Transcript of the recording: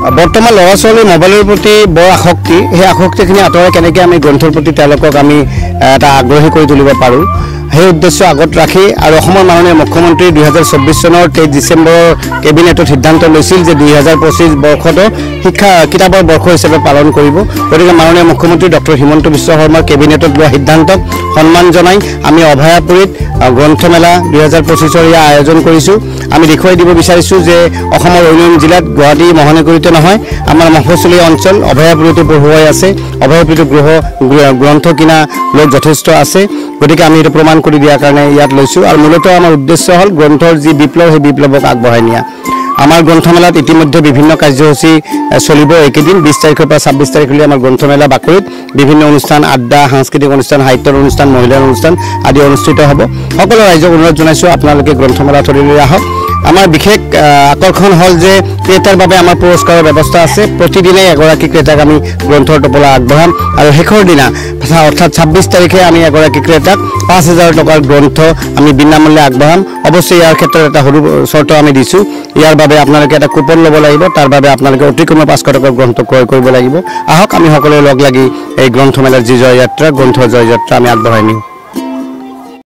বৰ্তমান ল'ৰা ছোৱালীৰ মোবাইলৰ প্ৰতি বৰ আসক্তি, সেই আসক্তিখিনি আঁতৰাই কেনেকৈ আমি গ্ৰন্থৰ প্ৰতি তেওঁলোকক আমি এটা আগ্ৰহী কৰি তুলিব পাৰোঁ সেই উদ্দেশ্য আগত ৰাখি আৰু অসমৰ মাননীয় মুখ্যমন্ত্ৰী 2024 চনৰ 23 ডিচেম্বৰৰ কেবিনেটত সিদ্ধান্ত লৈছিল যে 2025 বৰ্ষতো শিক্ষা কিতাপৰ বৰ্ষ হিচাপে পালন কৰিব। গতিকে মাননীয় মুখ্যমন্ত্ৰী ডক্টৰ হিমন্ত বিশ্ব শৰ্মাৰ কেবিনেটত লোৱা সিদ্ধান্তক সন্মান জনাই আমি অভয়াপুৰীত গ্ৰন্থমেলা 2025 ইয়াৰ আয়োজন কৰিছোঁ। আমি দেখুৱাই দিব বিচাৰিছোঁ যে অসমৰ অন্য জিলাত গুৱাহাটী মহানগৰীতে নহয়, আমাৰ মফচলীয়া অঞ্চল অভয়াপুৰীতো পঢ়ুৱাই আছে। অভয়াপুৰীতো গ্ৰন্থ কিনা লোক যথেষ্ট আছে। গতিকে আমি এইটো প্ৰমাণ কৰি দিয়াৰ কাৰণে ইয়াত লৈছোঁ। আৰু মূলতঃ আমাৰ উদ্দেশ্য হ'ল গ্ৰন্থৰ যি বিপ্লৱ সেই বিপ্লৱক আগবঢ়াই নিয়া। আমাৰ গ্ৰন্থমেলাত ইতিমধ্যে বিভিন্ন কাৰ্যসূচী চলিব। এইকেইদিন 20 তাৰিখৰ পৰা 26 তাৰিখলৈ আমাৰ গ্ৰন্থমেলা বাকৰিত বিভিন্ন অনুষ্ঠান, আড্ডা, সাংস্কৃতিক অনুষ্ঠান, সাহিত্যৰ অনুষ্ঠান, মহিলাৰ অনুষ্ঠান আদি অনুষ্ঠিত হ'ব। সকলো ৰাইজক অনুৰোধ জনাইছোঁ আপোনালোকে গ্ৰন্থমেলা থলীলৈ আহক। আমাৰ বিশেষ আকৰ্ষণ হ'ল যে ক্ৰেতাৰ বাবে আমাৰ পুৰস্কাৰৰ ব্যৱস্থা আছে। প্ৰতিদিনে এগৰাকী ক্ৰেতাক আমি গ্ৰন্থৰ টোপোলা আগবঢ়াম আৰু শেষৰ দিনা অৰ্থাৎ 26 তাৰিখে আমি এগৰাকী ক্ৰেতাক 5000 টকাৰ গ্ৰন্থ আমি বিনামূল্যে আগবঢ়াম। অৱশ্যে ইয়াৰ ক্ষেত্ৰত এটা সৰু চৰ্ত আমি দিছোঁ। ইয়াৰ বাবে আপোনালোকে এটা কুপন ল'ব লাগিব। তাৰ বাবে আপোনালোকে অতি কমেও 500 টকাৰ গ্ৰন্থ ক্ৰয় কৰিব লাগিব। আহক আমি সকলোৱে লগ লাগি এই গ্ৰন্থমেলাৰ যি জয়যাত্ৰা, গ্ৰন্থ জয়যাত্ৰা আমি আগবঢ়াই নিওঁ।